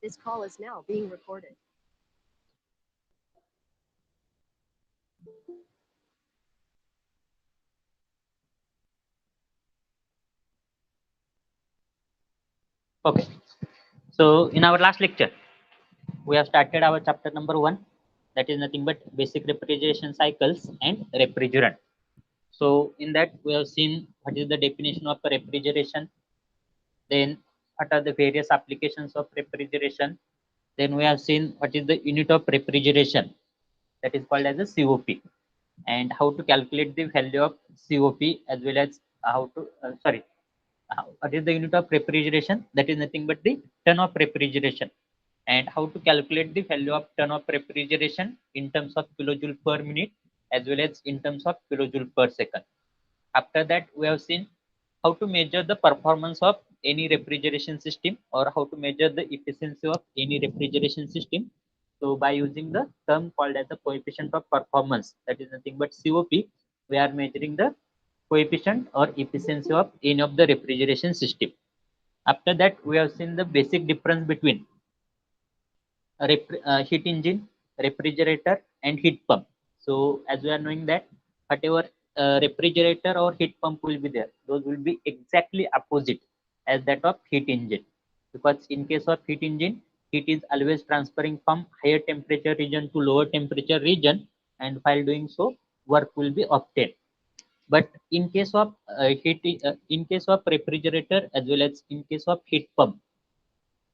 This call is now being recorded. Okay, so in our last lecture, we have started our chapter number 1, that is nothing but basic refrigeration cycles and refrigerant. So in that we have seen what is the definition of refrigeration, then what are the various applications of refrigeration, then we have seen what is the unit of refrigeration, that is called as a COP, and how to calculate the value of COP, as well as how to what is the unit of refrigeration, that is nothing but the ton of refrigeration, and how to calculate the value of ton of refrigeration in terms of kilojoule per minute as well as in terms of kilojoule per second. After that, we have seen how to measure the performance of any refrigeration system, or how to measure the efficiency of any refrigeration system. So by using the term called as the coefficient of performance, that is nothing but COP, we are measuring the coefficient or efficiency of any of the refrigeration system. After that, we have seen the basic difference between heat engine, refrigerator, and heat pump. So as we are knowing that whatever refrigerator or heat pump will be there, those will be exactly opposite as that of heat engine. Because in case of heat engine, heat is always transferring from higher temperature region to lower temperature region, and while doing so, work will be obtained. But in case of in case of refrigerator as well as in case of heat pump,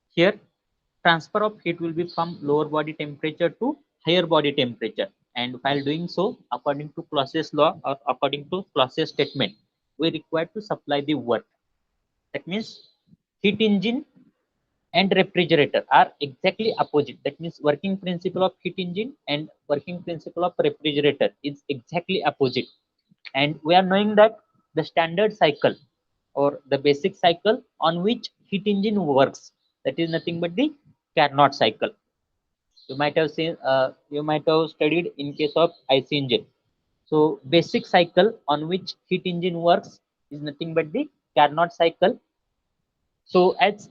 here transfer of heat will be from lower body temperature to higher body temperature, and while doing so, according to Clausius law or according to Clausius statement, we require to supply the work. That means heat engine and refrigerator are exactly opposite. That means working principle of heat engine and working principle of refrigerator is exactly opposite. And we are knowing that the standard cycle or the basic cycle on which heat engine works, that is nothing but the Carnot cycle. You might have seen, you might have studied in case of IC engine. So basic cycle on which heat engine works is nothing but the Carnot cycle. So as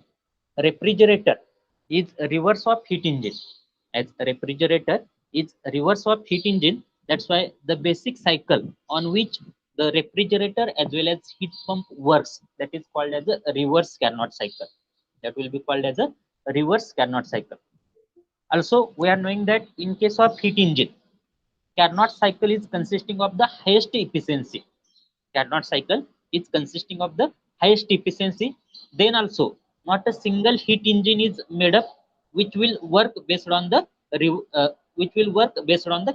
refrigerator is reverse of heat engine, as refrigerator is reverse of heat engine, that's why the basic cycle on which the refrigerator as well as heat pump works, that is called as a reverse Carnot cycle. That will be called as a reverse Carnot cycle. Also, we are knowing that in case of heat engine, Carnot cycle is consisting of the highest efficiency. Carnot cycle is consisting of the highest efficiency. Then also, not a single heat engine is made up which will work based on the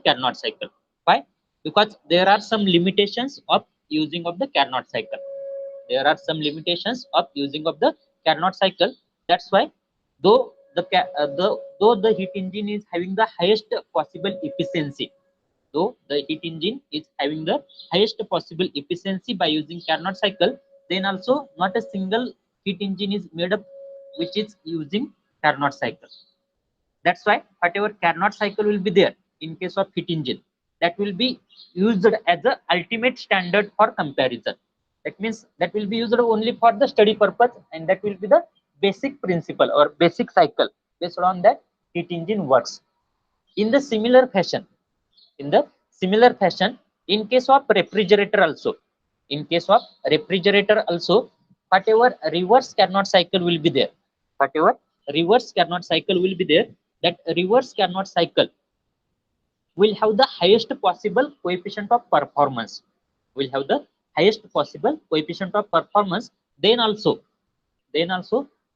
Carnot cycle. Why? Because there are some limitations of using of the Carnot cycle. There are some limitations of using of the Carnot cycle. That's why, though though the heat engine is having the highest possible efficiency, though the heat engine is having the highest possible efficiency by using Carnot cycle, then also not a single heat engine is made up which is using Carnot cycle. That's why whatever Carnot cycle will be there in case of heat engine, that will be used as the ultimate standard for comparison. That means that will be used only for the study purpose, and that will be the basic principle or basic cycle based on that heat engine works. In the similar fashion, in the similar fashion, in case of refrigerator also, in case of refrigerator also, whatever reverse Carnot cycle will be there, whatever reverse Carnot cycle will be there, that reverse Carnot cycle will have the highest possible coefficient of performance, will have the highest possible coefficient of performance. Then also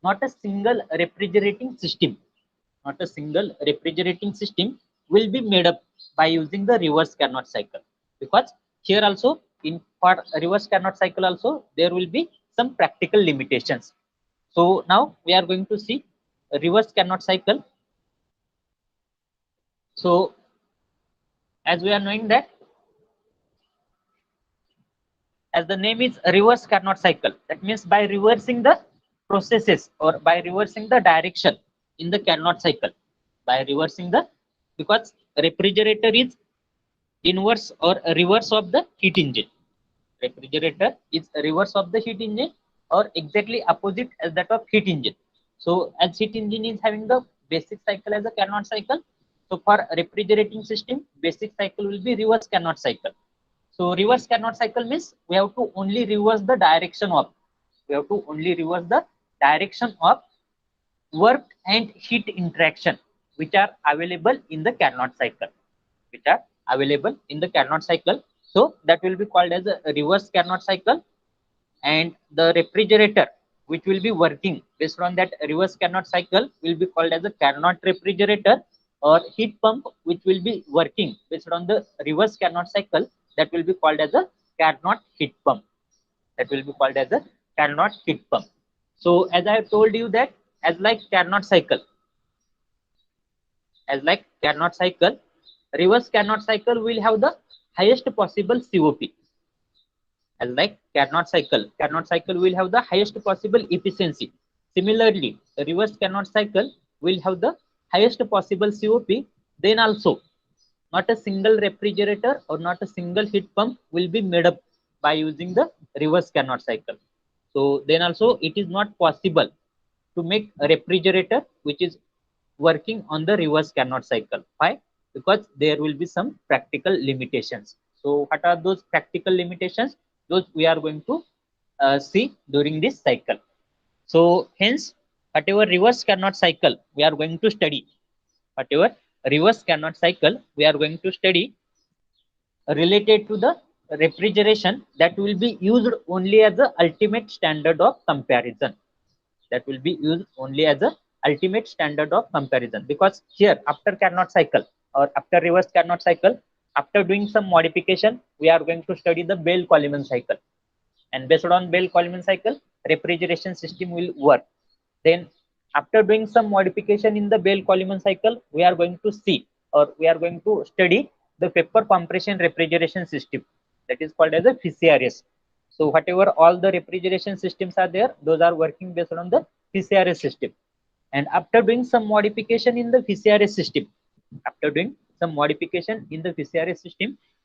not a single refrigerating system, not a single refrigerating system will be made up by using the reverse Carnot cycle, because here also in for reverse Carnot cycle also there will be some practical limitations. So now we are going to see reverse Carnot cycle. So as we are knowing that, as the name is reverse Carnot cycle, that means by reversing the processes or by reversing the direction in the Carnot cycle, by reversing the, because refrigerator is inverse or reverse of the heat engine, refrigerator is reverse of the heat engine or exactly opposite as that of heat engine. So as heat engine is having the basic cycle as a Carnot cycle, so for refrigerating system, basic cycle will be reverse Carnot cycle. So reverse Carnot cycle means we have to only reverse the direction of, work and heat interaction which are available in the Carnot cycle, So that will be called as a reverse Carnot cycle, and the refrigerator which will be working based on that reverse Carnot cycle will be called as a Carnot refrigerator, or heat pump which will be working based on the reverse Carnot cycle, that will be called as a Carnot heat pump. So as I have told you that as like Carnot cycle, reverse Carnot cycle will have the highest possible COP. As like Carnot cycle will have the highest possible efficiency. Similarly, the reverse Carnot cycle will have the highest possible COP. Then also, not a single refrigerator or not a single heat pump will be made up by using the reverse Carnot cycle. So then also it is not possible to make a refrigerator which is working on the reverse Carnot cycle. Why? Because there will be some practical limitations. So what are those practical limitations? Those we are going to see during this cycle. So hence, whatever reverse Carnot cycle we are going to study, related to the refrigeration, that will be used only as the ultimate standard of comparison. Because here after Carnot cycle or after reverse Carnot cycle, after doing some modification, we are going to study the Bell-Coleman cycle, and based on Bell-Coleman cycle, refrigeration system will work. Then after doing some modification in the Bell-Coleman cycle, we are going to see, or we are going to study the vapor compression refrigeration system, that is called as a VCRS. So whatever all the refrigeration systems are there, those are working based on the VCRS system. And after doing some modification in the VCRS system,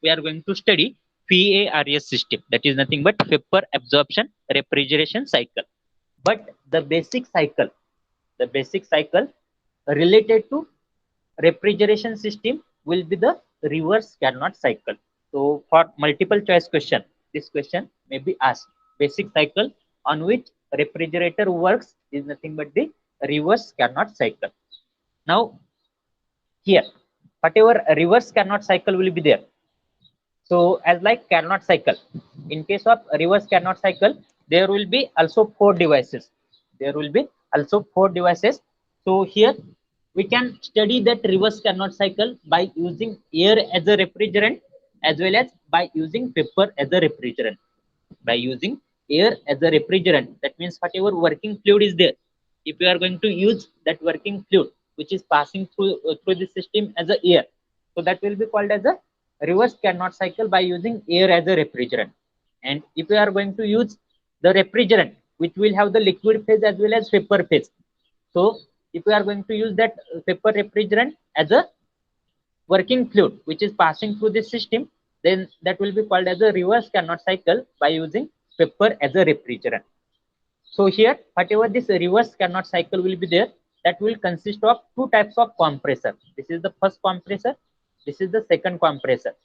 we are going to study VARS system, that is nothing but vapor absorption refrigeration cycle. But the basic cycle related to refrigeration system will be the reverse Carnot cycle. So for multiple choice question, this question may be asked. Basic cycle on which refrigerator works is nothing but the reverse Carnot cycle. Now here, whatever reverse Carnot cycle will be there. So as like Carnot cycle, in case of reverse Carnot cycle, there will be also four devices. So here we can study that reverse Carnot cycle by using air as a refrigerant, as well as by using vapor as a refrigerant. That means whatever working fluid is there, if you are going to use that working fluid which is passing through the system as a air, so that will be called as a reverse Carnot cycle by using air as a refrigerant. And if you are going to use the refrigerant which will have the liquid phase as well as vapor phase, so if you are going to use that vapor refrigerant as a working fluid which is passing through this system, then that will be called as a reverse Carnot cycle by using vapor as a refrigerant. So here, whatever this reverse Carnot cycle will be there, that will consist of two types of compressor. This is the first compressor. This is the second compressor.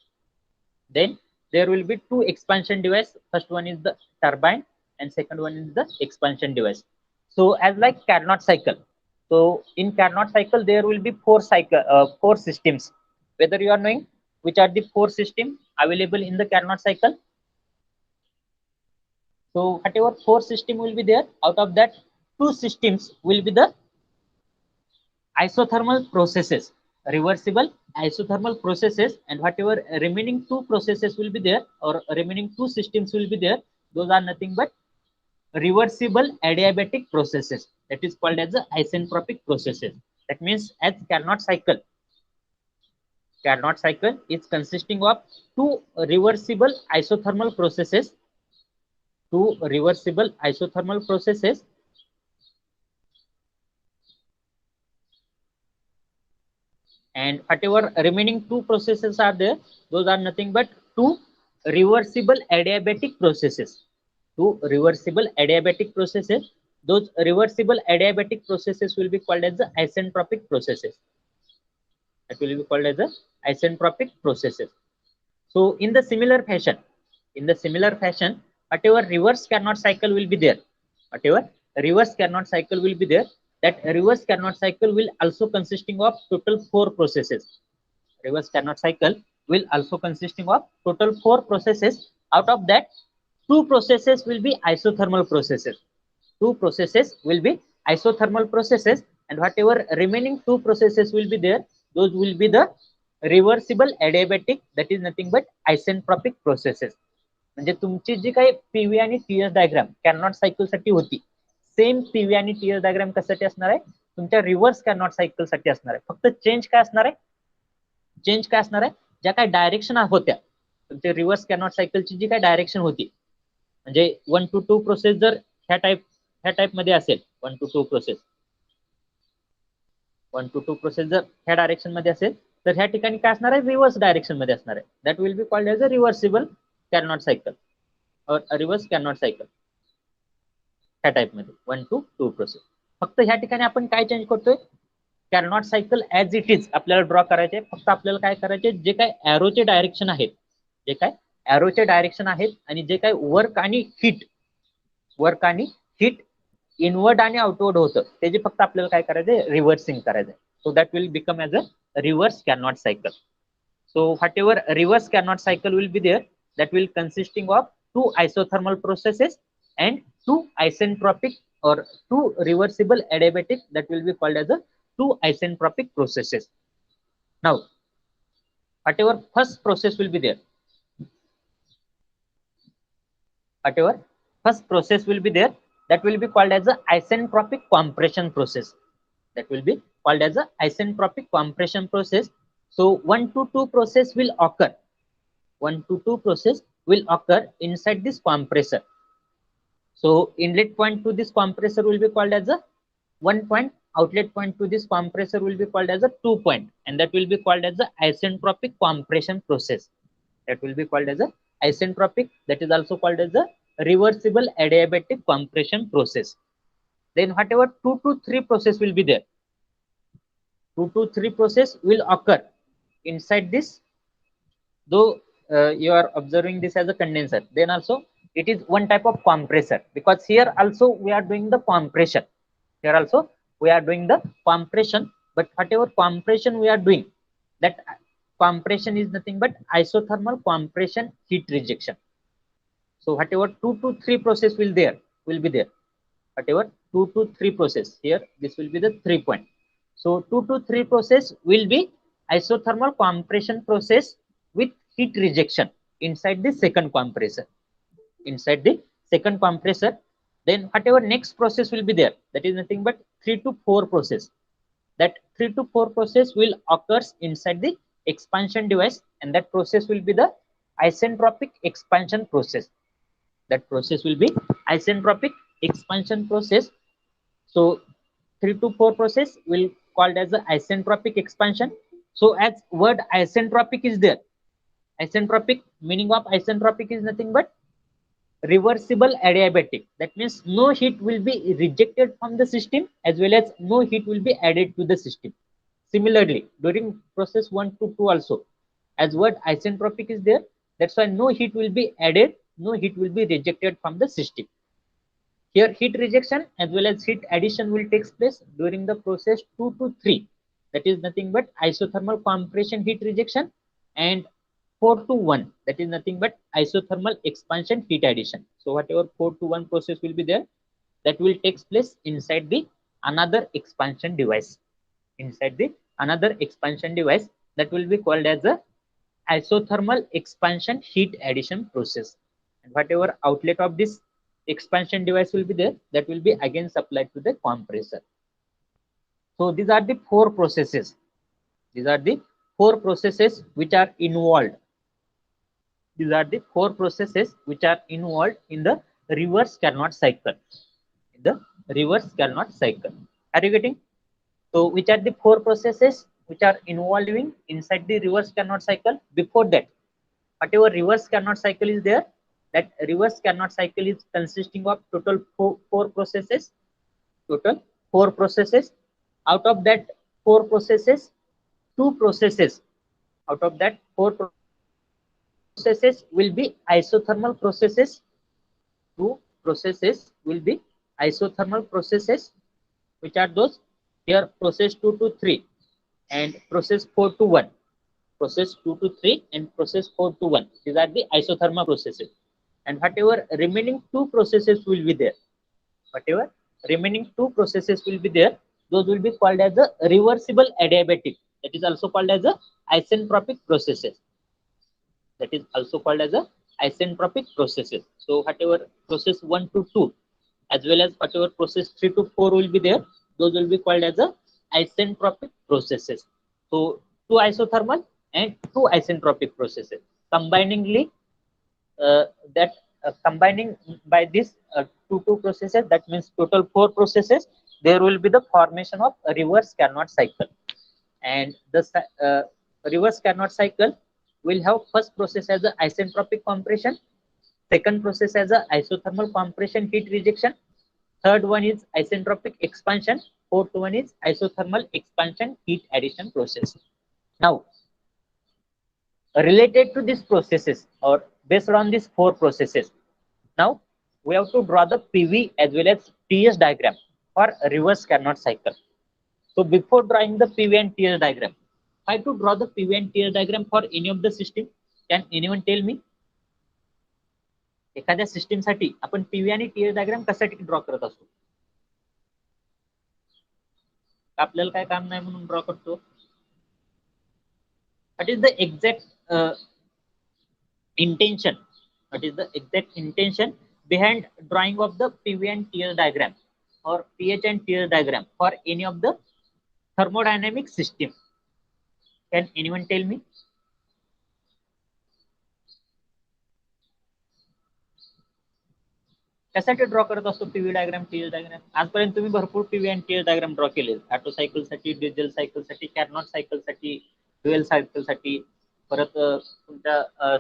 Then there will be two expansion device. First one is the turbine, and second one is the expansion device. So as like Carnot cycle. So in Carnot cycle, there will be four systems. Whether you are knowing which are the four systems available in the Carnot cycle. So whatever four system will be there, out of that, two systems will be the isothermal processes, reversible isothermal processes, and whatever remaining two processes will be there, or remaining two systems will be there, those are nothing but reversible adiabatic processes, that is called as the isentropic processes. That means as Carnot cycle is consisting of two reversible isothermal processes, and whatever remaining two processes are there, those are nothing but two reversible adiabatic processes. those reversible adiabatic processes will be called as the isentropic processes. That will be called as the isentropic processes. So in the similar fashion, whatever reverse Carnot cycle will be there, that reverse Carnot cycle will also consisting of total 4 processes. Reverse Carnot cycle will also consisting of total 4 processes. Out of that, 2 processes will be isothermal processes. 2 processes will be isothermal processes, and whatever remaining 2 processes will be there, those will be the reversible adiabatic, that is nothing but isentropic processes. म्हणजे तुमची जी काही PV आणि TS diagram cannot cycle साठी होती, same PV आणि TS diagram कशासाठी असणार आहे, तुमच्या रिव्हर्स कॅनॉट सायकल साठी असणार आहे. फक्त चेंज काय असणार आहे, ज्या काही डायरेक्शन होत्या तुमच्या रिव्हर्स कॅनॉट सायकलची जी काही डायरेक्शन होती, म्हणजे 1 to 2 प्रोसेस जर ह्या टाइप मध्ये असेल, 1 to 2 प्रोसेस जर ह्या डायरेक्शन मध्ये असेल, तर ह्या ठिकाणी काय असणार आहे, रिव्हर्स डायरेक्शन मध्ये असणार आहे. That will be called as a reversible Carnot cycle और रिव्हर्स कॅनॉट सायकल. ह्या टाइप मध्ये 1 to 2 प्रोसेस. फक्त ह्या ठिकाणी आपण काय चेंज करतोय, cannot cycle as it is आपल्याला ड्रॉ करायचे. फक्त आपल्याला काय करायचे, जे काय एरोचे डायरेक्शन आहेत, आणि जे काय वर्क आणि हिट इनवर्ड आणि आउटवर्ड होतं, त्याचे फक्त आपल्याला काय करायचंय, रिव्हर्सिंग करायचंय. So that will become as a reverse Carnot cycle. So what ever reverse Carnot cycle will be there, that will consisting of 2 isothermal processes and 2 isentropic or 2 reversible adiabatic, that will be called as a 2 isentropic processes. Now whatever first process will be there, that will be called as a isentropic compression process. So 1 to 2 process will occur, inside this compressor. So inlet point to this compressor will be called as a 1 point, outlet point to this compressor will be called as a 2 point, and that will be called as the isentropic compression process. That is also called as the reversible adiabatic compression process. Then whatever 2 to 3 process will be there, 2 to 3 process will occur inside this. Though you are observing this as a condenser, then also it is one type of compressor, because here also we are doing the compression. But whatever compression we are doing, that compression is nothing but isothermal compression heat rejection. So whatever 2 to 3 process will be there. Whatever 2 to 3 process, here this will be the 3 point. So 2 to 3 process will be isothermal compression process with heat rejection inside the second compressor. Then whatever next process will be there, that is nothing but 3 to 4 process. That 3 to 4 process will occurs inside the expansion device, and that process will be the isentropic expansion process. So 3 to 4 process will called as the isentropic expansion. So as word isentropic is there, isentropic, meaning of isentropic is nothing but reversible adiabatic. That means no heat will be rejected from the system, as well as no heat will be added to the system. Similarly, during process 1 to 2 also, as word isentropic is there, that's why no heat will be added, no heat will be rejected from the system. Here heat rejection as well as heat addition will take place during the process 2 to 3. That is nothing but isothermal compression heat rejection, and 4 to 1, that is nothing but isothermal expansion heat addition. So whatever 4 to 1 process will be there, that will take place inside the another expansion device. That will be called as a isothermal expansion heat addition process. And whatever outlet of this expansion device will be there, that will be again supplied to the compressor. So these are the 4 processes. Which are involved. In the reverse Carnot cycle. Are you getting? So which are the 4 processes which are involving inside the reverse Carnot cycle? Before that, whatever reverse Carnot cycle is there, that reverse Carnot cycle is consisting of total 4 processes, Total 4 processes. Out of that 4 processes, 2 processes. Out of that 4 processes will be isothermal processes. 2 processes will be isothermal processes. Which are those? Here process 2 to 3 and process 4 to 1. Process 2 to 3 and process 4 to 1. These are the isothermal processes. And whatever remaining 2 processes will be there. Whatever remaining 2 processes will be there, those will be called as a reversible adiabatic. That is also called as a isentropic processes. That is also called as a isentropic processes. So whatever process 1 to 2 as well as whatever process 3 to 4 will be there, those will be called as a isentropic processes. So two isothermal and two isentropic processes. Combiningly, that combining by this two processes, that means total 4 processes, there will be the formation of a reverse Carnot cycle. And the reverse Carnot cycle will have first process as a isentropic compression, second process as a isothermal compression heat rejection, third one is isentropic expansion, fourth one is isothermal expansion heat addition process. Now, related to these processes or based on these 4 processes, now we have to draw the PV as well as TS diagram for reverse Carnot cycle. So before drawing the PV and TS diagram, how to draw the PV and TS diagram for any of the system? Can anyone tell me? एखाद्या system साठी आपण PV आणि TS diagram कशासाठी draw करत असतो? आपल्याला काय काम नाही म्हणून ड्रॉ करतो? What is the exact intention? What is the exact intention behind drawing of the PV and TS diagram or pH and TS diagram for any of the thermodynamic system? Can anyone tell me? कशासाठी draw करत असतो PV diagram TS diagram? आजपर्यंत तुम्ही भरपूर PV आणि TS diagram draw केले, auto cycle साठी, diesel cycle साठी, कॅर्नॉट सायकल साठी, ड्युएल सायकल साठी, परत तुमच्या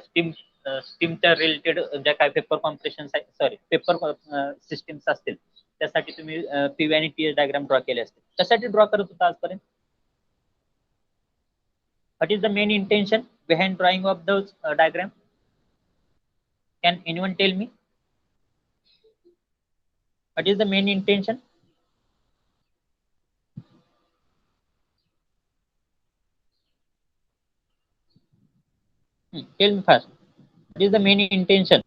स्टीमच्या रिलेटेड ज्या काय paper compression sorry paper systems असतील त्यासाठी तुम्ही पीव्ही आणि टीएस डायग्राम ड्रॉ केले असतील. कशासाठी ड्रॉ करत होता आजपर्यंत? What is the main intention behind drawing of those diagram? Can anyone tell me? What is the main intention? Tell me first. What is the main intention?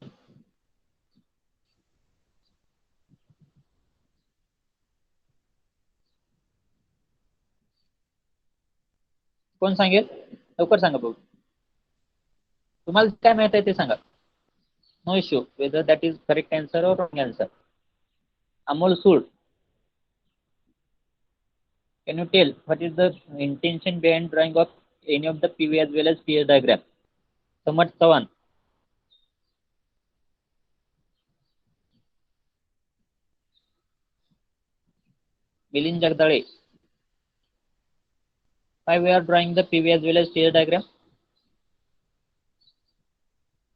कोण सांगेल? लवकर सांगा भाऊ. तुम्हाला काय माहित आहे ते सांगा. No issue whether that is correct answer or wrong answer. Amol Sood, can you tell what is the intention behind drawing of any of the PV as well as TS diagram? Samarth Sawan. Milind Jagdale. Why we are drawing the PV as well as TS diagram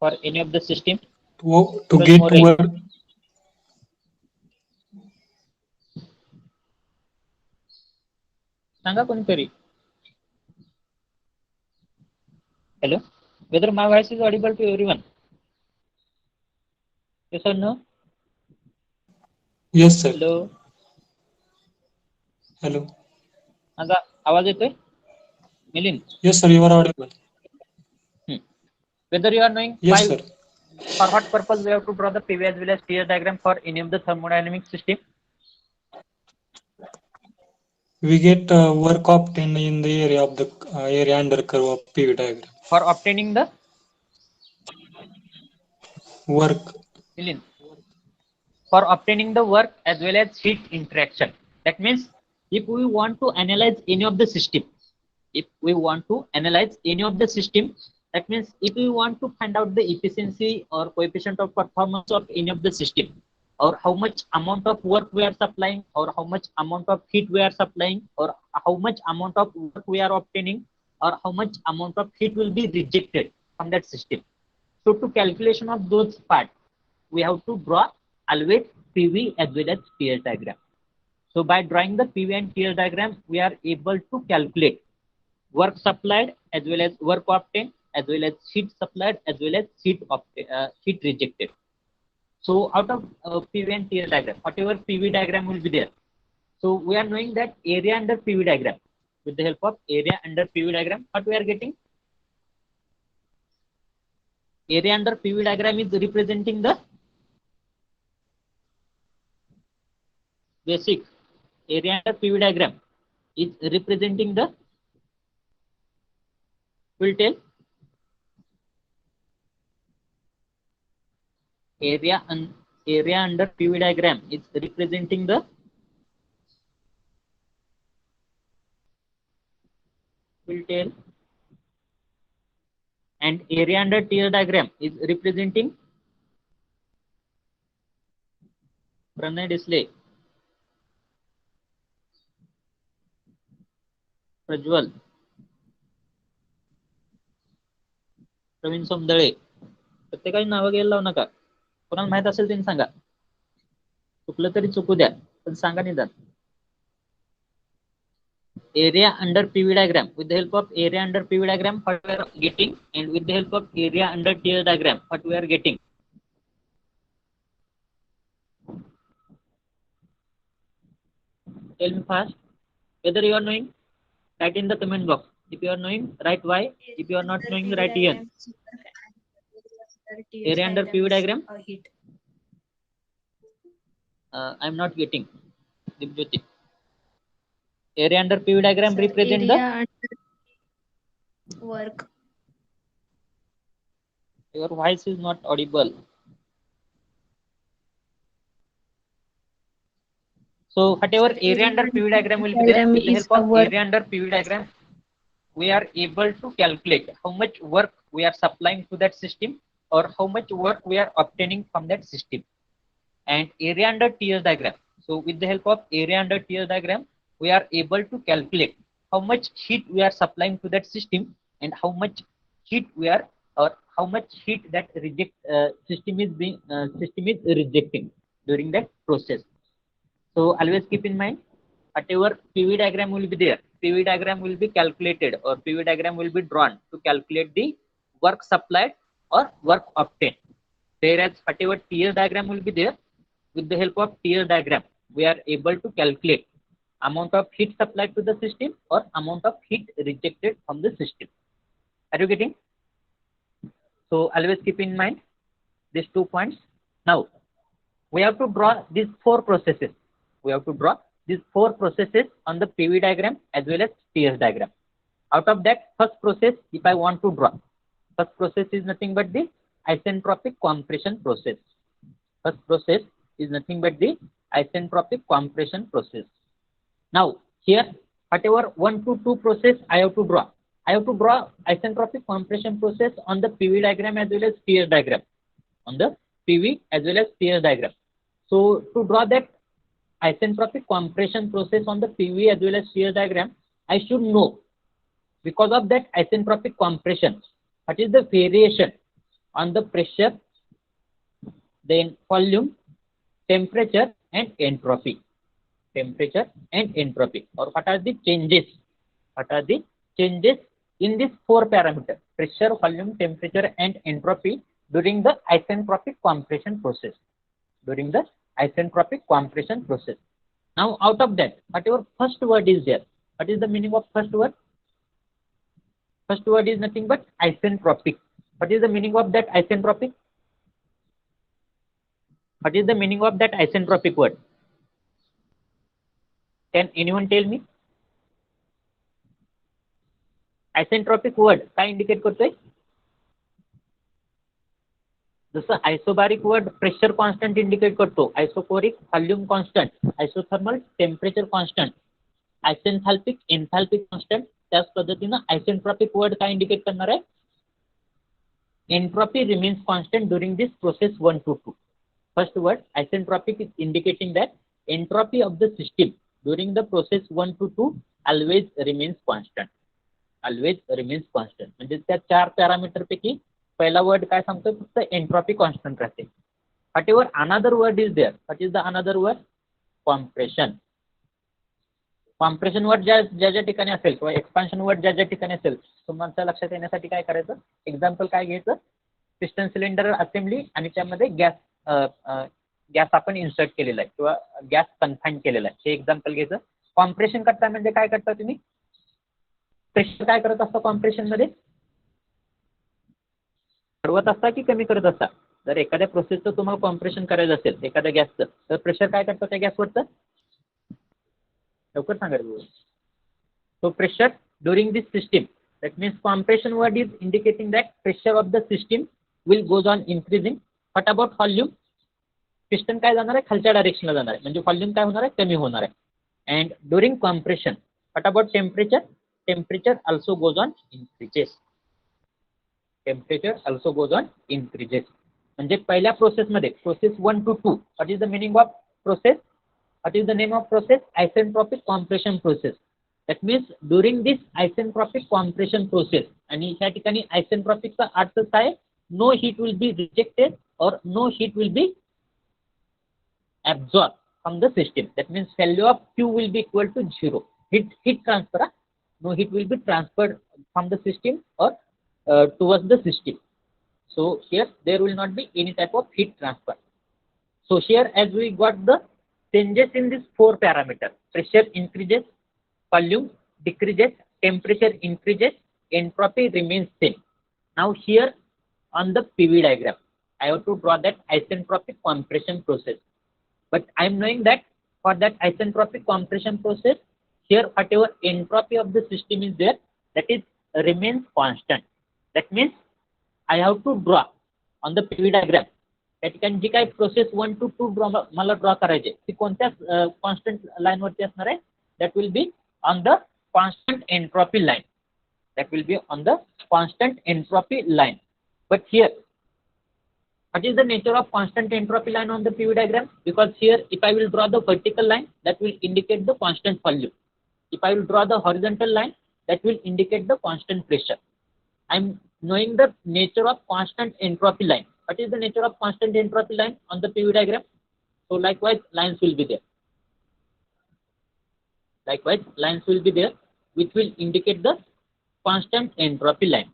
for any of the system? To get work. सांगा कोणीतरी. Hello, whether my voice is audible to everyone? Yes or no? Yes sir. Hello. Hello. माझा आवाज येतोय Milind? Yes sir, you are audible. Whether you are knowing Yes why, sir. for what purpose we have to draw the PV as well as TS diagram for any of the thermodynamic system? We get work obtained in the area of the area under curve of PV diagram. For obtaining the Work. Milind, for obtaining the work as well as heat interaction. That means if we want to analyze any of the system, that means if we want to find out the efficiency or coefficient of performance of any of the system, or how much amount of work we are supplying, or how much amount of heat we are supplying, or how much amount of work we are obtaining, or how much amount of heat will be rejected from that system. So to calculation of those parts, we have to draw always PV as well as TS diagram. So by drawing the PV and TL diagram, we are able to calculate work supplied as well as work obtained, as well as heat supplied, as well as heat rejected. So out of PV and TL diagram, whatever PV diagram will be there. So we are knowing that area under PV diagram. With the help of area under PV diagram, what we are getting? Area under PV diagram is representing the basic area under PV diagram is representing the, will tell, area under PV diagram is representing the, will tell, and area under TL diagram is representing Pranay Disle, Prajwal, Praveen सोमदळे, प्रत्येकाची नावं घ्यायला लावू नका. कोणाला माहित असेल त्यांनी सांगा. चुकलं तरी चुकू द्या, पण सांगा निदान. Area under PV diagram. With the help of area under PV diagram, what we are getting, and with the help of area under TL diagram, what we are getting. Tell me fast. Whether you are knowing, write in the comment box. If you are knowing, write Y. If you are not knowing, write N. Area under PV diagram. I am not getting. Dipjyoti. Area under PV diagram represent the work. Your voice is not audible. So whatever area under PV diagram will be there, with the help of area under PV diagram, we are able to calculate how much work we are supplying to that system or how much work we are obtaining from that system. And area under TL diagram. So with the help of area under TL diagram, we are able to calculate how much heat we are supplying to that system and how much heat we are, or how much heat that system is rejecting during that process. So always keep in mind, whatever PV diagram will be there, PV diagram will be calculated or PV diagram will be drawn to calculate the work supplied or work obtained. Whereas whatever TL diagram will be there, with the help of TL diagram, we are able to calculate amount of heat supplied to the system or amount of heat rejected from the system. Are you getting? So always keep in mind these 2 points. Now we have to draw these 4 processes. We have to draw these 4 processes on the PV diagram as well as TS diagram. Out of that, first process, if I want to draw, first process is nothing but the isentropic compression process. First process is nothing but the isentropic compression process. Now here, whatever 1 to 2 process I have to draw. I have to draw isentropic compression process on the PV diagram as well as TS diagram. On the PV as well as TS diagram. So to draw that isentropic compression process on the PV as well as TS diagram, I should know, because of that isentropic compression, what is the variation on the pressure, then volume, temperature and entropy. Temperature and entropy, or what are the changes? What are the changes in these 4 parameters: pressure, volume, temperature and entropy during the isentropic compression process. During the isentropic compression process. Now out of that, whatever first word is there, what is the meaning of first word? First word is nothing but isentropic. What is the meaning of that isentropic? What is the meaning of that isentropic word? Can anyone tell me? Isentropic word काय indicate करतोय? जसं isobaric word pressure constant indicate करतो, isochoric volume constant, isothermal temperature constant, isenthalpic enthalpic constant, त्याच पद्धतीनं isentropic word काय indicate करणार आहे? Entropy remains constant during this process 1 to 2. First word isentropic is indicating that entropy of the system during the process 1 to 2 always remains constant. Always remains constant. म्हणजे त्या 4 parameter पैकी पहिला word काय सांगतो? फक्त एंट्रोपी कॉन्स्टंट राहते. Whatever another word is there, what is the another word? Compression. Compression वर ज्या ठिकाणी असेल किंवा एक्सपान्शन वर ज्या ठिकाणी असेल तुम्हाला लक्षात येण्यासाठी काय करायचं, एक्झाम्पल काय घ्यायचं, पिस्टन सिलेंडर असेंबली आणि त्यामध्ये गॅस आपण इन्सर्ट केलेला आहे किंवा गॅस कन्फाईन केलेला आहे, हे एक्झाम्पल घ्यायचं. कॉम्प्रेशन करता म्हणजे काय करता तुम्ही, प्रेशर काय करत असता कॉम्प्रेशन मध्ये, वाढवत असता की कमी करत असता. जर एखाद्या प्रोसेसचं तुम्हाला कॉम्प्रेशन करायचं असेल एखाद्या गॅसचं, तर प्रेशर काय करतं त्या गॅसवरचं, लवकर सांगायचं. So pressure during this system, that means compression word is indicating that pressure of the system will goes on increasing. What about volume? Piston काय जाणार आहे, खालच्या डायरेक्शनला जाणार आहे, म्हणजे व्हॉल्यूम काय होणार आहे, कमी होणार आहे. And during compression what about temperature, temperature also goes on increases, temperature also goes on increases. म्हणजे पहिल्या प्रोसेसमध्ये process 1 to 2, what is the meaning of process, what is the name of process, isentropic compression process. That means during this isentropic compression process, आणि ह्या ठिकाणी आयसेंट्रॉपिकचा अर्थ काय, no heat will be rejected और no heat will be absorbed from the system. That means value of Q will be equal to 0. Heat transfer, no heat will be transferred from the system or towards the system. So here there will not be any type of heat transfer. So here as we got the changes in these 4 parameters, pressure increases, volume decreases, temperature increases, entropy remains same. Now here on the PV diagram I have to draw that isentropic compression process. But I am knowing that for that isentropic compression process, here whatever entropy of the system is there, that is remains constant. That means I have to draw on the PV diagram. त्या ठिकाणी जी काही process 1 to 2 मला draw करायचे ती कोणत्या constant line वरती असणार आहे, that will be on the constant entropy line, that will be on the constant entropy line. But here what is the nature of constant entropy line on the PV diagram? Because here if I will draw the vertical line, that will indicate the constant volume. If I will draw the horizontal line, that will indicate the constant pressure. I am knowing the nature of constant entropy line. What is the nature of constant entropy line on the PV diagram? So likewise lines will be there. Likewise lines will be there which will indicate the constant entropy line.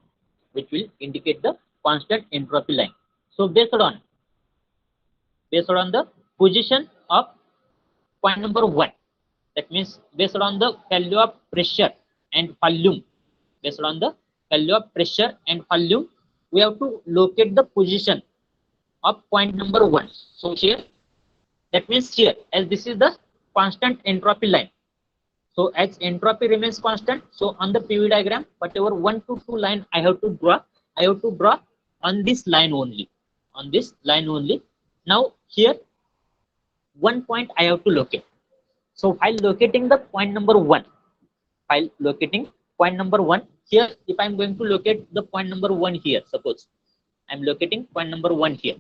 Which will indicate the constant entropy line. So based on the position of point number 1, that means based on the value of pressure and volume, based on the value of pressure and volume, we have to locate the position of point number 1. So here, that means here, as this is the constant entropy line, so as entropy remains constant, so on the PV diagram, whatever 1 to 2 line I have to draw on this line only. On this line only. Now here one point I have to locate. So while locating the point number 1, here if I am going to locate the point number 1 here, suppose I am locating point number 1 here.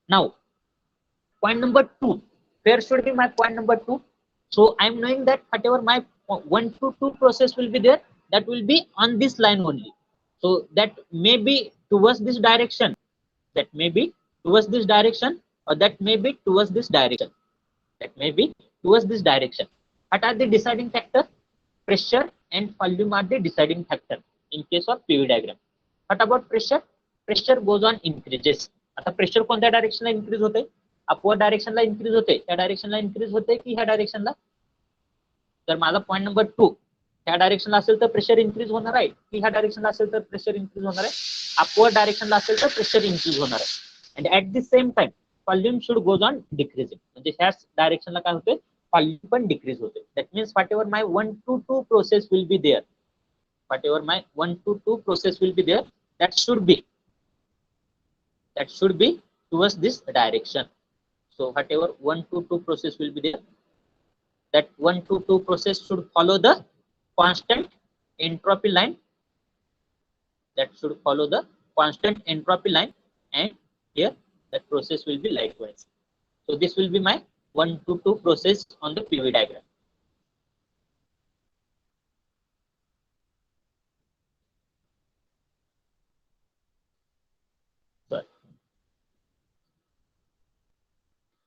Now point number 2, where should be my point number 2? So I am knowing that whatever my 1 to 2 process will be there, that will be on this line only. So that may be towards this direction, that may be towards this direction, or that may be towards this direction, that may be towards this direction. What are the deciding factor? Pressure and volume are the deciding factor in case of PV diagram. What about pressure? Pressure goes on increases. आता pressure कोणत्या डायरेक्शनला increase होते, upward डायरेक्शनला increase होते, त्या डायरेक्शनला increase होते की ह्या डायरेक्शनला. तर माझा पॉईंट नंबर 2 ह्या डायरेक्शनला असेल तर प्रेशर इन्क्रीज होणार आहे, की ह्या डायरेक्शनला असेल तर प्रेशर इन्क्रीज होणार आहे, अपवर्ड डायरेक्शनला असेल तर प्रेशर इन्क्रीज होणार आहे. And at the same time volume should goes on decreasing, म्हणजे ह्याच डायरेक्शनला काय होते, व्हॉल्यूम पण डिक्रीज होते. That means whatever my 1 to 2 process will be there, whatever my 1 to 2 process will be there, that should be towards this direction. So whatever 1 to 2 process will be there, that 1 to 2 process should follow the constant entropy line, that should follow the constant entropy line, and here that process will be likewise. So this will be my 1 to 2 process on the PV diagram.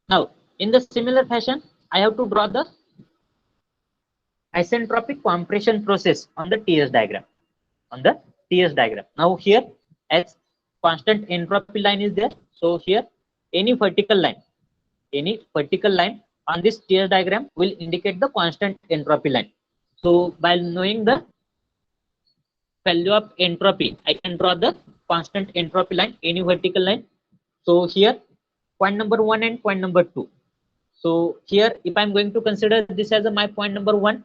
Now, in the similar fashion, I have to draw the isentropic compression process on the TS diagram. On the TS diagram. Now here, as constant entropy line is there, so here any vertical line on this TS diagram will indicate the constant entropy line. So by knowing the value of entropy, I can draw the constant entropy line, any vertical line. So here point number 1 and point number 2. So here if I'm going to consider this as my point number 1,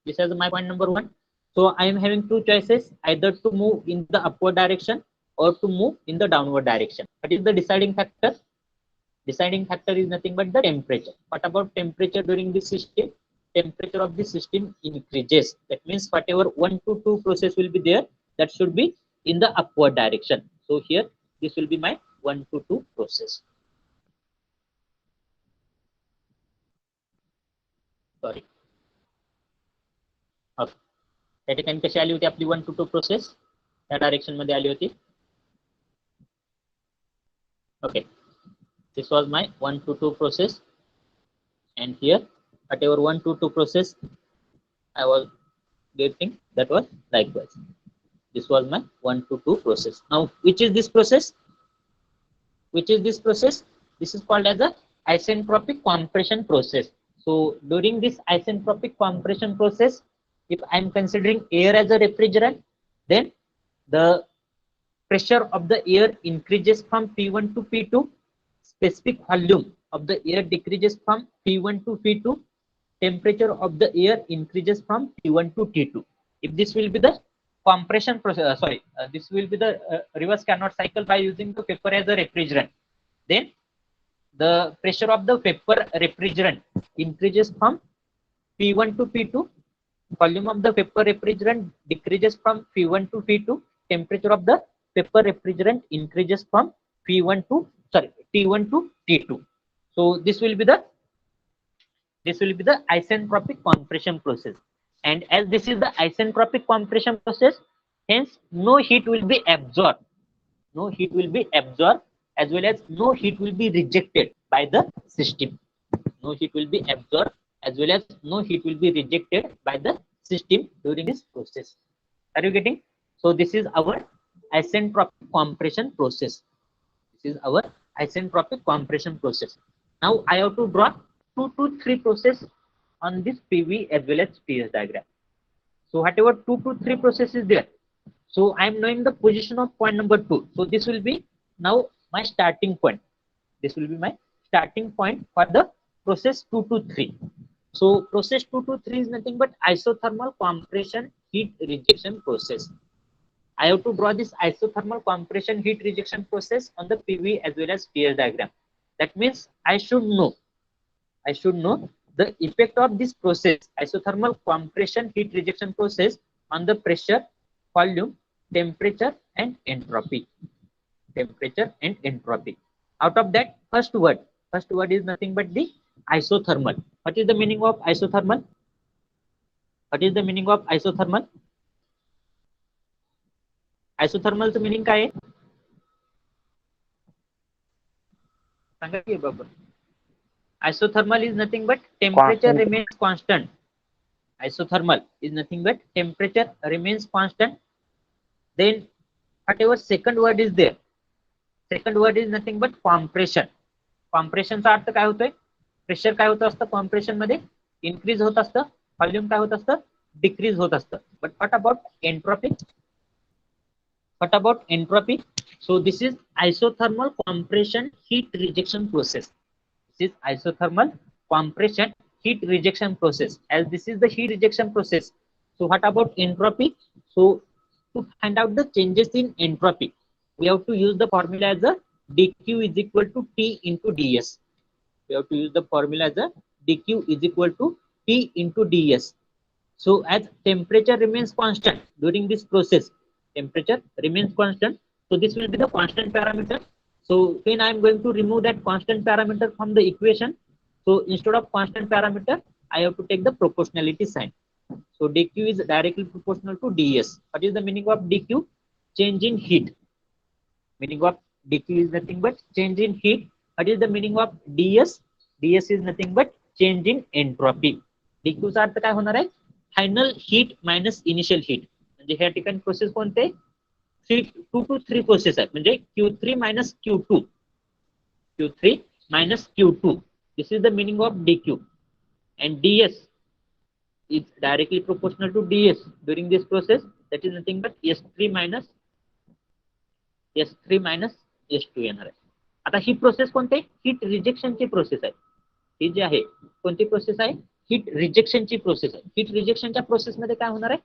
this as my point number 1. So I am having two choices, either to move in the upward direction or to move in the downward direction. What is the deciding factor? Deciding factor is nothing but the temperature. What about temperature during this system? Temperature of the system increases. That means whatever 1 to 2 process will be there, that should be in the upward direction. So here this will be my 1 to 2 process. Sorry. Okay. त्या ठिकाणी कशी आली होती आपली 1 to 2 process, त्या direction मध्ये आली होती. Okay, this was my 1 to 2 process, and here whatever 1 to 2 process I was getting, that was likewise. This was my 1 to 2 process. Now which is this process? Which is this process? This is called as a isentropic compression process. So during this isentropic compression process, if I am considering air as a refrigerant, then the pressure of the air increases from P1 to P2, specific volume of the air decreases from P1 to P2, temperature of the air increases from T1 to T2. If this will be the compression process, this will be the reverse Carnot cycle by using the vapor as a refrigerant, then the pressure of the vapor refrigerant increases from P1 to P2, volume of the vapor refrigerant decreases from P1 to P2, temperature of the vapor refrigerant increases from T1 to T2. So this will be the isentropic compression process, and as this is the isentropic compression process, hence no heat will be absorbed, as well as no heat will be rejected by the system. No heat will be absorbed as well as no heat will be rejected by the system during this process. Are you getting? So this is our isentropic compression process. This is our isentropic compression process. Now I have to draw 2 to 3 process on this PV as well as TS diagram. So whatever 2 to 3 process is there, so I am knowing the position of point number 2. So this will be now my starting point. This will be my starting point for the process 2 to 3. So process 2 to 3 is nothing but isothermal compression heat rejection process. I have to draw this isothermal compression heat rejection process on the PV as well as TS diagram. That means I should know the effect of this process, isothermal compression heat rejection process, on the pressure, volume, temperature and entropy. Out of that, first word is nothing but the isothermal. What is the meaning of isothermal? Isothermalचं meaning काय आहे? सांगा की बाबा. Isothermal is nothing but temperature remains constant. Isothermal is nothing but temperature remains constant. Then whatever second word is there, second word is nothing but compression. Compression चा अर्थ काय होतोय? Pressure काय होत असतं compression मध्ये? इन्क्रीज होत असतं. व्हॉल्यूम काय होत असतं? डिक्रीज होत असतं. But what about entropy? So this is isothermal compression heat rejection process. This is isothermal compression heat rejection process. As this is the heat rejection process, so what about entropy? So to find out the changes in entropy, we have to use the formula as a dq is equal to T into ds. We have to use the formula as a dq is equal to T into ds. So as temperature remains constant during this process, temperature remains constant, so this will be the constant parameter. So when I am going to remove that constant parameter from the equation, so instead of constant parameter, I have to take the proportionality sign. So dq is directly proportional to ds. What is the meaning of dq? Change in heat. Meaning of dq is nothing but change in heat. What is the meaning of ds? ds is nothing but change in entropy. dq चा अर्थ काय होणार आहे? Final heat minus initial heat. म्हणजे ह्या ठिकाणी process कोणते 2 to 3 process आहेत. म्हणजे Q3 minus Q2. Q3 minus Q2. This is the meaning of dq. And ds is directly proportional to ds during this process. That is nothing but S3 minus S2 येणार आहे. आता ही process कोणती heat रिजेक्शनची process आहे. ही जी आहे कोणती process आहे heat रिजेक्शनची process आहे. Heat रिजेक्शनच्या प्रोसेसमध्ये काय होणार आहे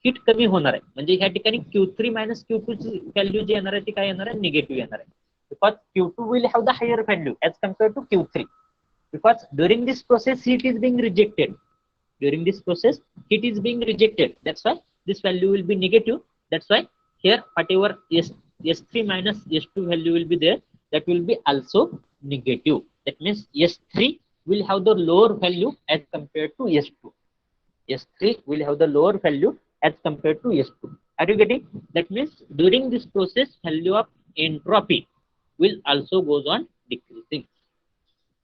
हीट कमी होणार आहे. म्हणजे ह्या ठिकाणी Q3 minus Q2 ची व्हॅल्यू जी येणार आहे ती काय येणार आहे निगेटिव्ह येणार आहे. Because Q2 will have the higher value as compared to Q3. Because during this process heat is being rejected. During this process heat is being rejected. That's why this value will be negative. That's why here whatever S3 minus S2 value will be there, that will be also negative. That means S3 will have the lower value as compared to S2. S3 will have the lower value as compared to S2. Are you getting? That means during this process value of entropy will also goes on decreasing.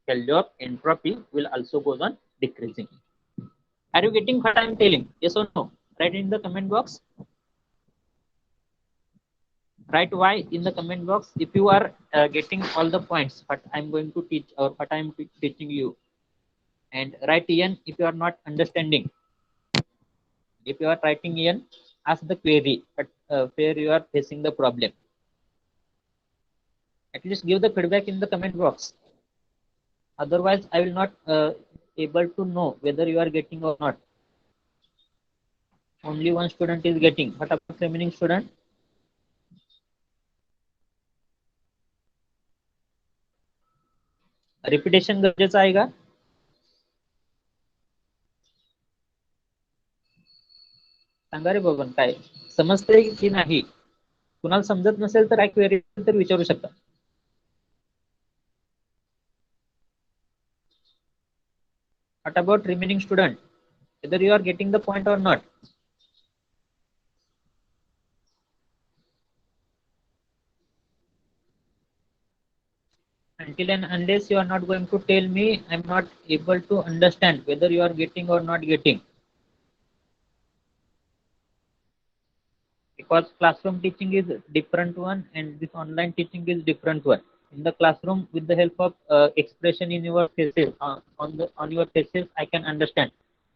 Value of entropy will also goes on decreasing. Are you getting what I am telling? Yes or no? Write in the comment box. Write Y in the comment box if you are getting all the points what I am going to teach or what I am teaching you. And write N if you are not understanding. If you are writing N, ask the query but where you are facing the problem. At least give the feedback in the comment box. Otherwise, I will not able to know whether you are getting or not. Only one student is getting. What about remaining student? Repetition गरजेचं आहे का? सांगा रे बाबा काय समजते की नाही? कुणाला समजत नसेल तर एक क्वेरी तर विचारू शकता. What about remaining student? Whether you are getting the point or not? Until and unless you are not going to tell me, I am not able to understand whether you are getting or not getting. Because classroom teaching is different one and this online teaching is different one. In the classroom, with the help of expression in your faces, on your faces, I can understand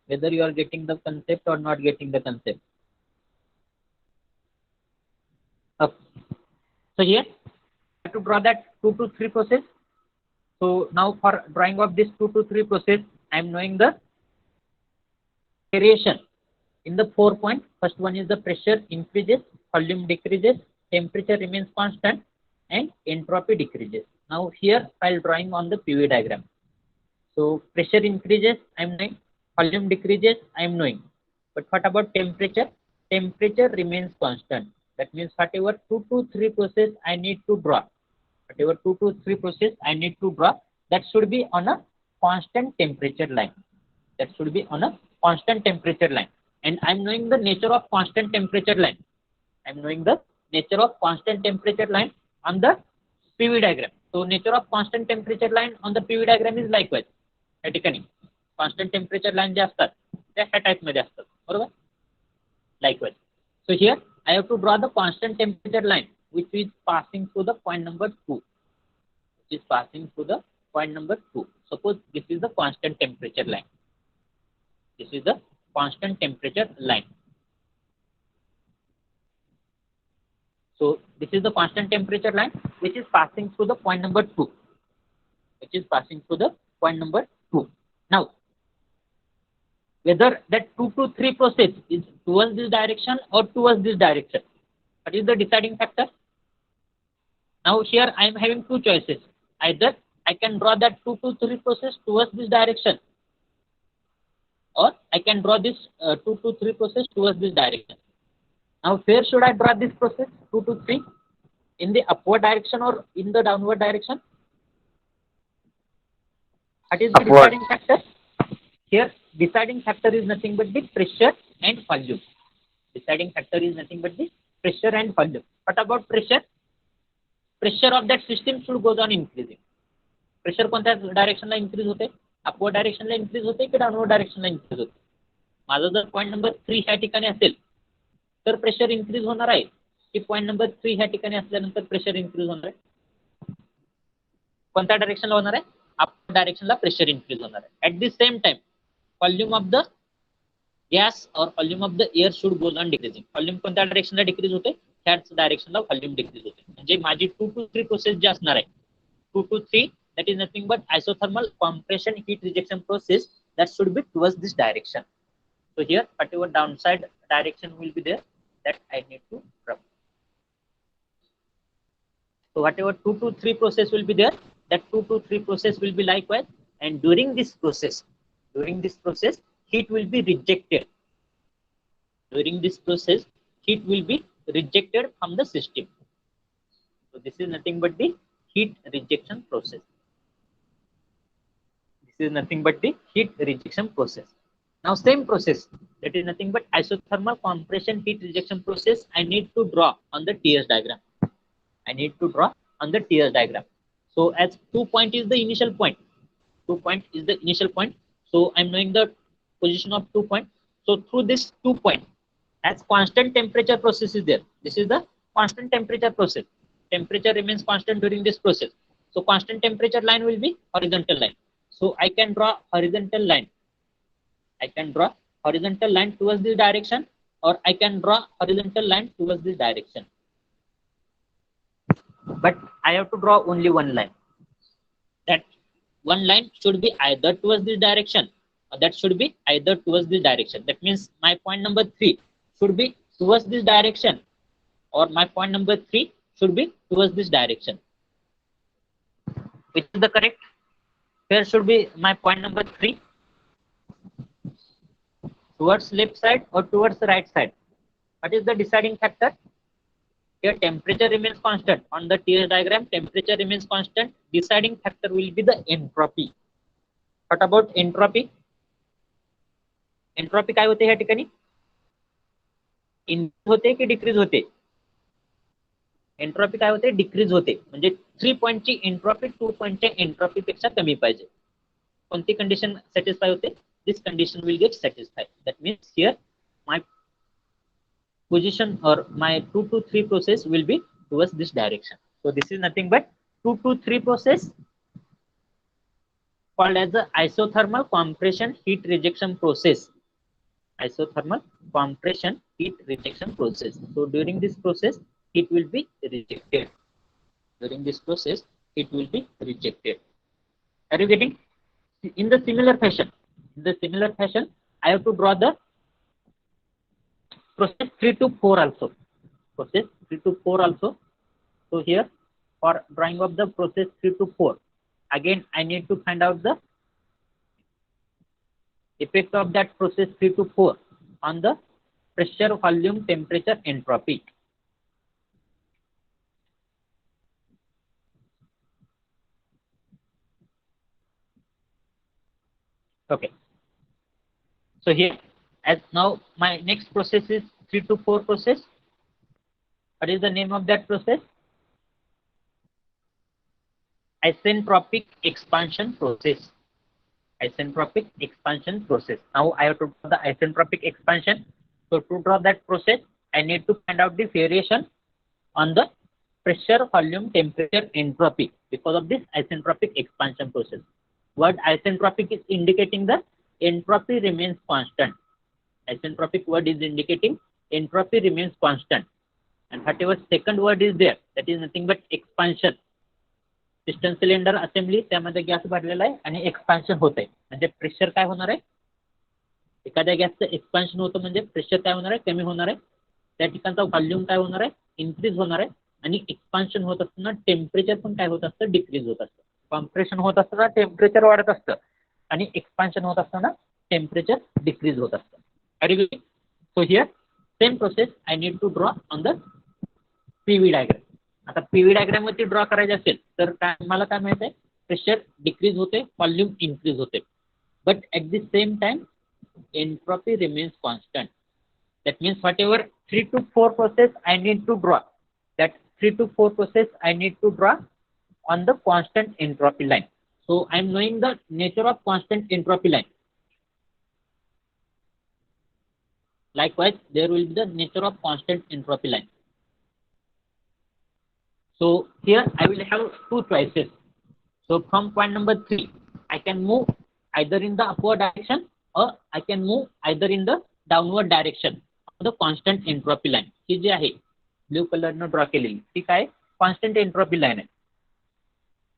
whether you are getting the concept or not getting the concept. Okay. So here, I have to draw that 2 to 3 process. So now for drawing of this 2 to 3 process, I am knowing the variation in the 4 points. First one is the pressure increases, volume decreases, temperature remains constant, and entropy decreases. Now here while drawing on the PV diagram. So pressure increases, I am knowing. Volume decreases, I am knowing. But what about temperature? Temperature remains constant. That means whatever 2 to 3 process I need to draw. Whatever 2 to 3 process I need to draw, that should be on a constant temperature line. That should be on a constant temperature line. And I am knowing the nature of constant temperature line. I am knowing the nature of constant temperature line on the PV diagram. So nature of constant temperature line on the PV diagram is likewise. या ठिकाणी constant temperature line जे असतात त्या ह्या type मध्ये असतात बरोबर. Likewise. So here I have to draw the constant temperature line which is passing through the point number 2. Which is passing through the point number 2. Suppose this is the constant temperature line. This is the constant temperature line. So this is the constant temperature line which is passing through the point number 2. Which is passing through the point number 2. Now, whether that 2 to 3 process is towards this direction or towards this direction, what is the deciding factor? Now here I am having two choices. Either I can draw that 2 to 3 process towards this direction, or I can draw this 2 to 3 process towards this direction. Now where should I draw this process 2 to 3? In the upward direction or in the downward direction? What is the deciding factor? Here deciding factor is nothing but the pressure and volume. Deciding factor is nothing but the pressure and volume. What about pressure? Pressure of that system should goes on increasing. Pressure कोणत्या direction ला increase होते? Upward direction ला increase होते की downward direction ला increase होते? माझा जर point number 3 ह्या ठिकाणी असेल तर प्रेशर इन्क्रीज होणार आहे की पॉईंट नंबर 3 ह्या ठिकाणी असल्यानंतर प्रेशर इन्क्रीज होणार आहे? कोणत्या डायरेक्शनला होणार आहे? अप डायरेक्शनला प्रेशर इन्क्रीज होणार आहे. At the same time volume of the gas और volume of the air should goes on decreasing. Volume कोणत्या डायरेक्शनला डिक्रीज होते? त्याच डायरेक्शनला व्हॉल्यूम डिक्रीज होते. म्हणजे माझी 2 to 3 प्रोसेस जी असणार आहे 2 to 3 that is nothing but isothermal compression heat rejection process that should be towards this direction. So here whatever downside direction will be there that I need to drop. So whatever 2 to 3 process will be there, that 2 to 3 process will be likewise, and during this process heat will be rejected. During this process heat will be rejected from the system. So this is nothing but the heat rejection process. This is nothing but the heat rejection process. Now same process, that is nothing but isothermal compression heat rejection process. I need to draw on the TS diagram. I need to draw on the TS diagram. So as 2 point is the initial point. 2 point is the initial point. So I'm knowing the position of 2 point. So through this 2 point, as constant temperature process is there. This is the constant temperature process. Temperature remains constant during this process. So constant temperature line will be horizontal line. So I can draw horizontal line. I can draw horizontal line towards this direction, or I can draw horizontal line towards this direction. But I have to draw only one line. That one line should be either towards this direction, or that should be either towards this direction. That means my point number 3 should be towards this direction, or my point number 3 should be towards this direction. Which is the correct? Here should be my point number 3 towards left side or towards the right side. What is the deciding factor? Here temperature remains constant. On the TS diagram, temperature remains constant. Deciding factor will be the entropy. What about entropy? Entropy काय होते ह्या ठिकाणी? Increase होते की decrease होते? Entropy काय होते? Decrease होते. म्हणजे 3 पॉईंटची एंट्रॉपी 2 पॉईंटच्या एंट्रॉपी पेक्षा कमी पाहिजे. कोणती कंडिशन सॅटिस्फाय होते? This condition will get satisfied. That means here my position or my 2 to 3 process will be towards this direction. So this is nothing but 2 to 3 process called as the isothermal compression heat rejection process. Isothermal compression heat rejection process. So during this process heat will be rejected. During this process it will be rejected. Are you getting? In the similar fashion, I have to draw the process 3 to 4 also. Process 3 to 4 also. So here for drawing of the process 3 to 4, again I need to find out the effect of that process 3 to 4 on the pressure, volume, temperature, entropy. Okay. So here, as now my next process is 3 to 4 process. What is the name of that process? Isentropic expansion process. Isentropic expansion process. Now I have to draw the isentropic expansion. So to draw that process, I need to find out the variation on the pressure, volume, temperature, entropy because of this isentropic expansion process. Word isentropic is indicating the entropy remains constant. Isentropic word is indicating entropy remains constant. And whatever second word is there, that is nothing but expansion. Piston cylinder assembly, त्यामध्ये gas भरलेला आहे आणि expansion होत आहे. म्हणजे pressure काय होणार आहे? एखाद्या गॅसचं एक्सपान्शन होतं म्हणजे प्रेशर काय होणार आहे? कमी होणार आहे. त्या ठिकाणचा व्हॉल्यूम काय होणार आहे? इन्क्रीज होणार आहे. आणि एक्सपान्शन होत असताना टेम्परेचर पण काय होत असतं? डिक्रीज होत असतं. कॉम्प्रेशन होत असताना टेम्परेचर वाढत असतं आणि एक्सपान्शन होत असताना टेम्परेचर डिक्रीज होत असतं. So here same process I need to draw on the PV diagram. आता पीव्ही डायग्राम वरती ड्रॉ करायचे असेल तर मला काय माहित आहे? प्रेशर डिक्रीज होते, व्हॉल्यूम इन्क्रीज होते, but at the same time entropy remains constant. That means whatever 3 to 4 process I need to draw. That 3 to 4 process I need to draw on the constant entropy line. So I am knowing the nature of constant entropy line. Likewise, there will be the nature of constant entropy line. So here I will have two choices. So from point number 3, I can move either in the upward direction or I can move either in the downward direction of the constant entropy line. ही जी आहे blue colour न draw केलेली ती काय constant entropy line आहे.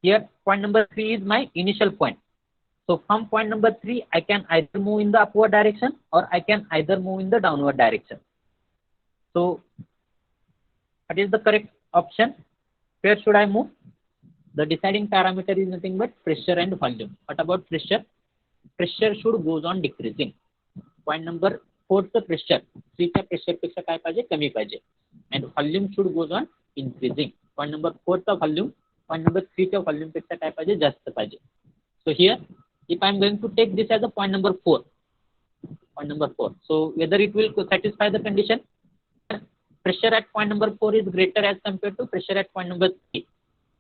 Here point number 3 is my initial point. So from point number 3, I can either move in the upward direction or I can either move in the downward direction. So what is the correct option? Where should I move? The deciding parameter is nothing but pressure and volume. What about pressure? Pressure should goes on decreasing. Point number 4 चं pressure 3 च्या pressure पेक्षा काय पाहिजे कमी पाहिजे. And volume should goes on increasing. Point number 4 चा volume point number 3 च्या volume पेक्षा काय पाहिजे जास्त पाहिजे. So here if I am going to take this as a point number 4, so whether it will satisfy the condition, pressure at point number 4 is greater as compared to pressure at point number 3,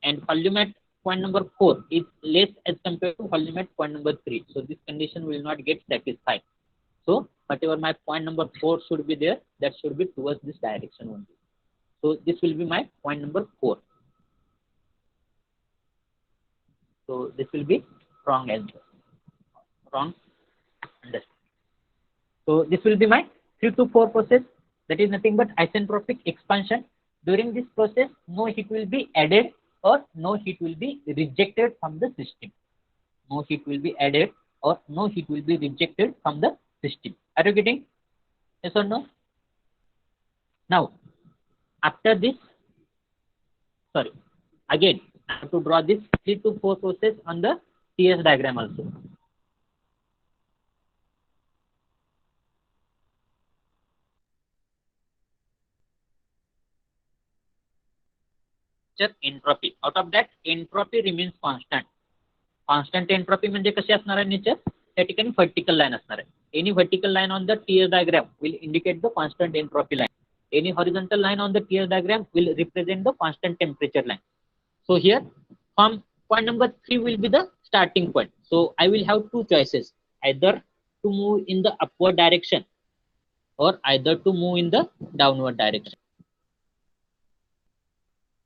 and volume at point number 4 is less as compared to volume at point number 3. So this condition will not get satisfied. So whatever my point number 4 should be there, that should be towards this direction only. So this will be my point number 4. So this will be wrong answer. Wrong. Understand. So this will be my 3 to 4 process. That is nothing but isentropic expansion. During this process, no heat will be added or no heat will be rejected from the system. No heat will be added or no heat will be rejected from the system. Are you getting? Yes or no? Now, after this, sorry, again, I have to draw this 3 to 4 process on the TS diagram also. Entropy. Out of that, entropy remains constant. Constant entropy म्हणजे कशी असणार आहे nature? त्या ठिकाणी vertical line असणार आहे. Any vertical line on the TS diagram will indicate the constant entropy line. Any horizontal line on the TS diagram will represent the constant temperature line. So here, from point number 3 will be the starting point. So I will have two choices, either to move in the upward direction or either to move in the downward direction.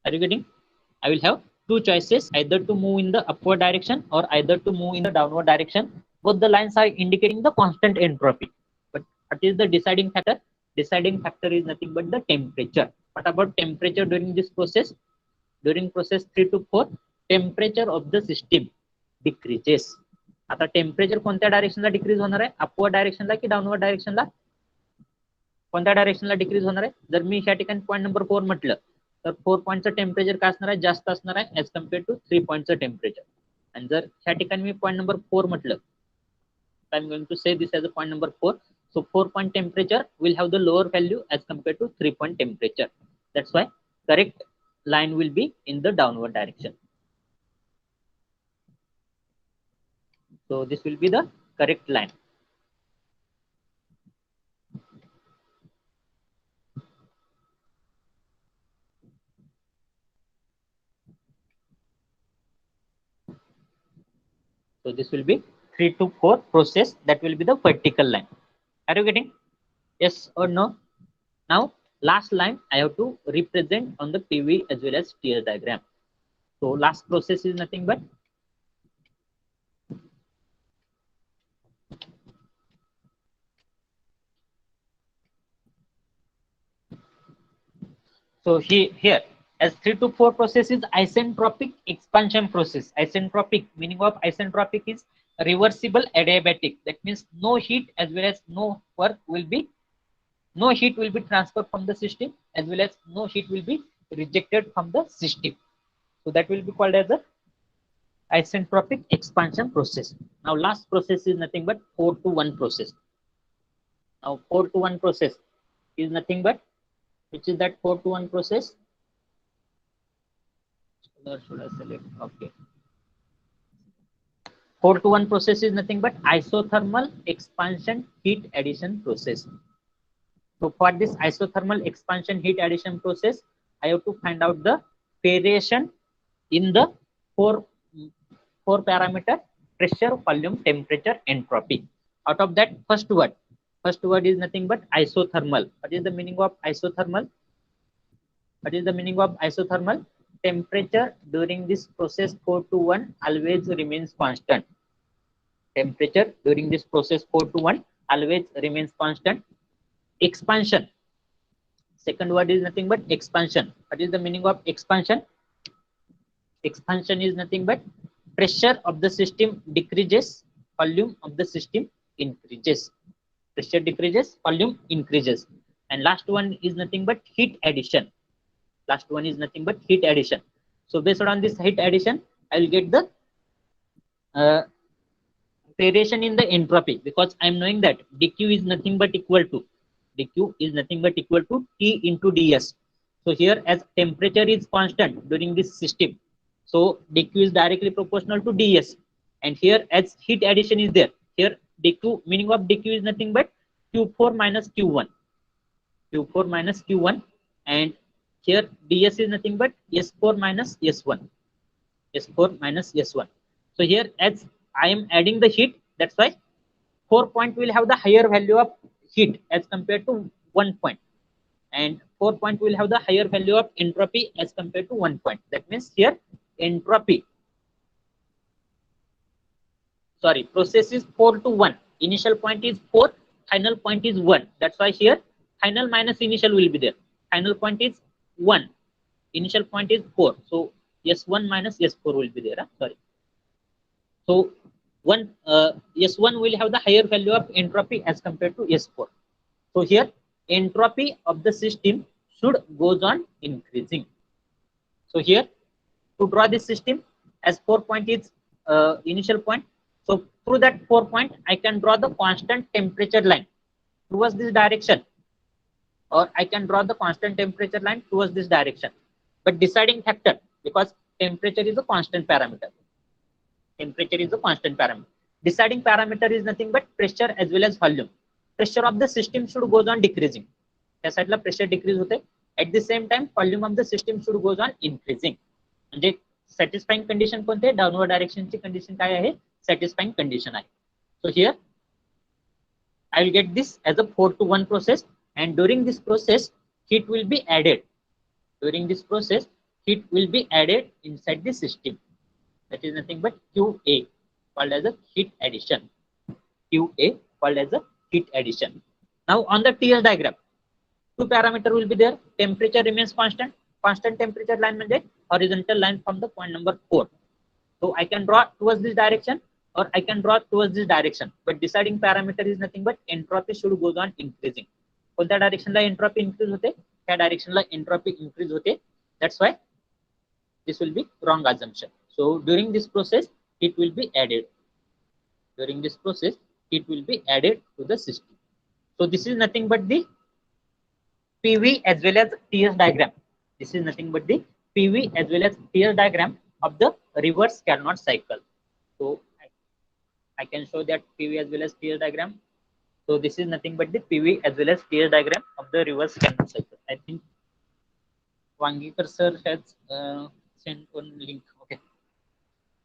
Are you getting? I will have two choices, either to move in the upward direction or either to move in the downward direction. Both the lines are indicating the constant entropy. But what is the deciding factor? Deciding factor is nothing but the temperature. What about temperature during this process? During process 3 to 4, temperature of the system decreases. आता temperature कोणत्या डायरेक्शनला decrease होणार आहे? Upward डायरेक्शनला की downward डायरेक्शनला? कोणत्या डायरेक्शनला decrease होणार आहे? जर मी या ठिकाणी पॉईंट नंबर 4 म्हटलं तर 4 पॉईंटचं टेम्परेचर काय असणार आहे? जास्त असणार आहे ऍज कम्पेअर टू 3 पॉईंटचं टेम्परेचर. आणि जर या ठिकाणी मी पॉईंट नंबर 4 म्हटलं, I am going to say this as a point number 4. So 4 point temperature will have the lower value as compared to 3 point temperature. That's why correct line will be in the downward direction. So this will be the correct line. So this will be 3 to 4 process, that will be the vertical line. Are you getting? Yes or no? Now last line I have to represent on the PV as well as TS diagram. So last process is nothing but here as 3 to 4 process is isentropic expansion process. Isentropic, meaning of isentropic is reversible adiabatic. That means no heat as well as no work will be, no heat will be transferred from the system as well as no heat will be rejected from the system. So that will be called as a isentropic expansion process. Now last process is nothing but 4 to 1 process. Now 4 to 1 process is nothing but, which is that 4 to 1 process? Or should I select? Okay. 4 to 1 process is nothing but isothermal expansion heat addition process. So for this isothermal expansion heat addition process, I have to find out the variation in the four parameter: pressure, volume, temperature, entropy. Out of that, first one, First word is nothing but isothermal. What is the meaning of isothermal? What is the meaning of isothermal? Temperature during this process 4 to 1 always remains constant. Temperature during this process 4 to 1 always remains constant. Expansion. Second word is nothing but expansion. What is the meaning of expansion? Expansion is nothing but pressure of the system decreases, volume of the system increases. Pressure decreases, volume increases. And last one is nothing but heat addition. Last one is nothing but heat addition. So based on this heat addition, I will get the variation in the entropy, because I am knowing that dq is nothing but equal to T into ds. So here, as temperature is constant during this system, so dq is directly proportional to ds. And here, as heat addition is there, here dq, meaning of dq is nothing but q4 minus q1. Q4 minus q1, and here ds is nothing but s4 minus s1. S4 minus S1. So here, as I am adding the heat, that's why 4 point will have the higher value of heat as compared to 1 point, and 4 point will have the higher value of entropy as compared to 1 point. That means here entropy, sorry, process is 4 to 1. Initial point is 4, final point is 1. That's why here final minus initial will be there. Final point is 1, initial point is 4. So S1 minus S4 will be there. Sorry. So S1 will have the higher value of entropy as compared to S4. So here entropy of the system should goes on increasing. So here, to draw this system, as 4 point is initial point, so through that 4 point I can draw the constant temperature line towards this direction, or I can draw the constant temperature line towards this direction. But deciding factor, because temperature is a constant parameter. Temperature is a constant parameter. Deciding parameter is nothing but pressure as well as volume. Pressure of the system should goes on decreasing. त्या साइडला pressure decrease होते. At the same time, volume of the system should goes on increasing. म्हणजे satisfying condition कोणते? Downward direction ची condition काय आहे? Satisfying condition आहे. So here I will get this as a 4 to 1 process, and during this process heat will be added. During this process heat will be added inside the system. That is nothing but QA, called as a heat addition. QA, called as a heat addition. Now on the TS diagram, two parameter will be there. Temperature remains constant. Constant temperature line means horizontal line from the point number 4. So I can draw towards this direction, or I can draw towards this direction. But deciding parameter is nothing but entropy should goes on increasing. कोणत्या direction ला entropy increase होते? त्या direction ला entropy increase होते. That's why this will be wrong assumption. So during this process, heat will be added. During this process, heat will be added to the system. So this is nothing but the PV as well as TS diagram. This is nothing but the PV as well as TS diagram of the reverse Carnot cycle. So I can show that PV as well as TS diagram. So this is nothing but the PV as well as TS diagram of the reverse Carnot cycle. I think Wangekar sir has sent one link. Okay,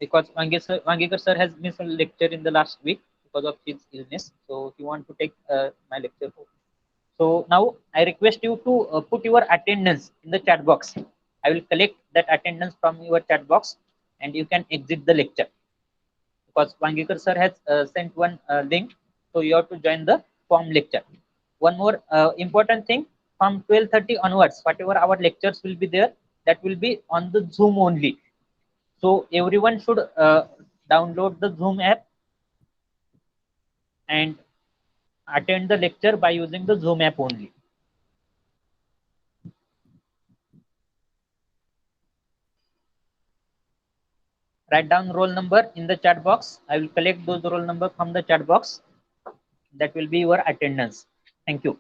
because Wangekar sir has missed a lecture in the last week because of his illness, so he want to take my lecture. So now I request you to put your attendance in the chat box. I will collect that attendance from your chat box, and you can exit the lecture, because Wangekar sir has sent one link, so you have to join the form lecture. One more important thing, from 12:30 onwards, whatever our lectures will be there, that will be on the Zoom only. So everyone should download the Zoom app and attend the lecture by using the Zoom app only. Write down roll number in the chat box. I will collect those roll number from the chat box. That will be your attendance. Thank you.